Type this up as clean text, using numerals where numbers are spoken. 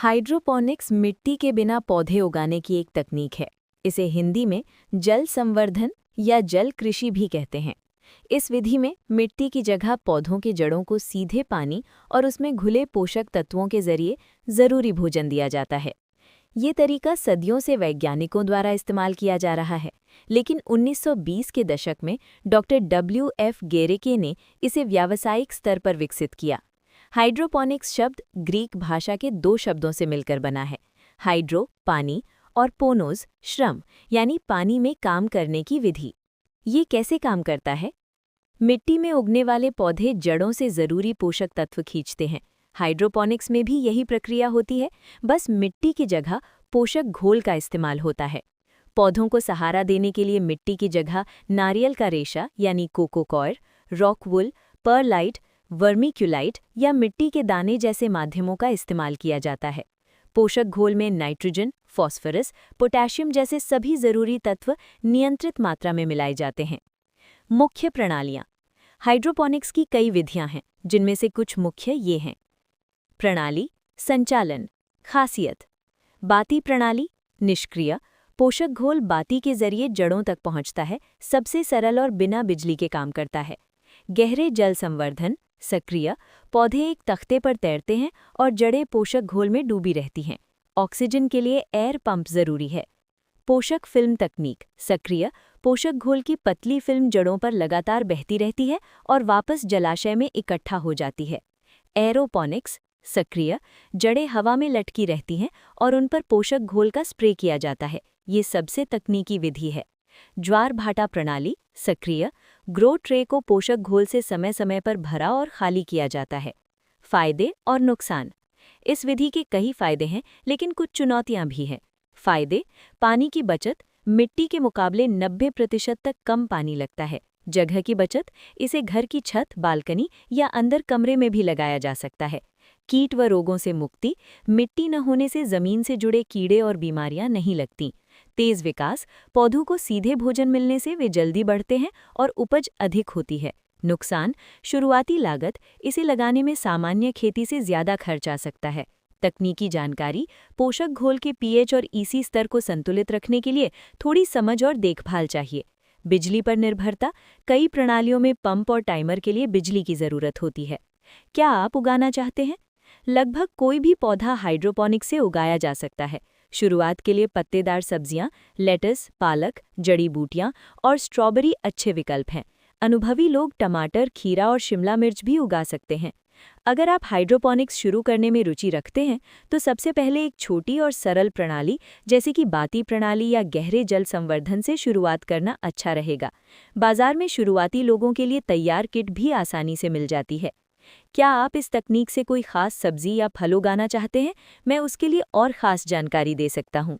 Hydroponics मिट्टी के बिना पौधे उगाने की एक तकनीक है। इसे हिंदी में जल संवर्धन या जल कृषि भी कहते हैं। इस विधि में मिट्टी की जगह पौधों के जड़ों को सीधे पानी और उसमें घुले पोषक तत्वों के जरिए जरूरी भोजन दिया जाता है। ये तरीका सदियों से वैज्ञानिकों द्वारा इस्तेमाल किया जा रहा है, लेकिन 1920 के दशक में डॉक्टर W.F. गेरेके ने इसे व्यावसायिक स्तर पर विकसित किया। हाइड्रोपोनिक्स शब्द ग्रीक भाषा के दो शब्दों से मिलकर बना है, हाइड्रो पानी और पोनोस श्रम यानी पानी में काम करने की विधि। ये कैसे काम करता है? मिट्टी में उगने वाले पौधे जड़ों से जरूरी पोषक तत्व खींचते हैं। हाइड्रोपोनिक्स में भी यही प्रक्रिया होती है, बस मिट्टी की जगह पोषक घोल का इस्तेमाल होता है। पौधों को सहारा देने के लिए मिट्टी की जगह नारियल का रेशा यानी कोकोकॉयर, रॉकवुल, परलाइट, वर्मीक्यूलाइट या मिट्टी के दाने जैसे माध्यमों का इस्तेमाल किया जाता है। पोषक घोल में नाइट्रोजन, फॉस्फोरस, पोटेशियम जैसे सभी जरूरी तत्व नियंत्रित मात्रा में मिलाए जाते हैं। मुख्य प्रणालियाँ। हाइड्रोपोनिक्स की कई विधियां हैं, जिनमें से कुछ मुख्य ये हैं। प्रणाली, संचालन, खासियत। बाती प्रणाली, निष्क्रिय, पोषक घोल बाती के जरिए जड़ों तक पहुंचता है, सबसे सरल और बिना बिजली के काम करता है। गहरे जल संवर्धन, सक्रिय, पौधे एक तख्ते पर तैरते हैं और जड़ें पोषक घोल में डूबी रहती हैं। ऑक्सीजन के लिए एयर पंप जरूरी है। पोषक फिल्म तकनीक, सक्रिय, पोषक घोल की पतली फिल्म जड़ों पर लगातार बहती रहती है और वापस जलाशय में इकट्ठा हो जाती है। एरोपोनिक्स, सक्रिय, जड़ें हवा में लटकी रहती हैं और उन पर पोषक घोल का स्प्रे किया जाता है। ये सबसे तकनीकी विधि है। ज्वार भाटा प्रणाली, सक्रिय, ग्रो ट्रे को पोषक घोल से समय समय पर भरा और खाली किया जाता है। फायदे और नुकसान। इस विधि के कई फायदे हैं, लेकिन कुछ चुनौतियां भी हैं। फायदे: पानी की बचत, मिट्टी के मुकाबले 90% तक कम पानी लगता है। जगह की बचत, इसे घर की छत, बालकनी या अंदर कमरे में भी लगाया जा सकता है। कीट व रोगों से मुक्ति, मिट्टी न होने से जमीन से जुड़े कीड़े और बीमारियां नहीं लगती। तेज विकास, पौधों को सीधे भोजन मिलने से वे जल्दी बढ़ते हैं और उपज अधिक होती है। नुकसान: शुरुआती लागत, इसे लगाने में सामान्य खेती से ज्यादा खर्च आ सकता है। तकनीकी जानकारी, पोषक घोल के पीएच और ईसी स्तर को संतुलित रखने के लिए थोड़ी समझ और देखभाल चाहिए। बिजली पर निर्भरता, कई प्रणालियों में पंप और टाइमर के लिए बिजली की जरूरत होती है। क्या आप उगाना चाहते हैं? लगभग कोई भी पौधा हाइड्रोपोनिक्स से उगाया जा सकता है। शुरुआत के लिए पत्तेदार सब्जियां, लेटस, पालक, जड़ी बूटियां और स्ट्रॉबेरी अच्छे विकल्प हैं। अनुभवी लोग टमाटर, खीरा और शिमला मिर्च भी उगा सकते हैं। अगर आप हाइड्रोपोनिक्स शुरू करने में रुचि रखते हैं, तो सबसे पहले एक छोटी और सरल प्रणाली जैसे कि बाती प्रणाली या गहरे जल संवर्धन से शुरुआत करना अच्छा रहेगा। बाजार में शुरुआती लोगों के लिए तैयार किट भी आसानी से मिल जाती है। क्या आप इस तकनीक से कोई खास सब्जी या फल उगाना चाहते हैं? मैं उसके लिए और खास जानकारी दे सकता हूँ।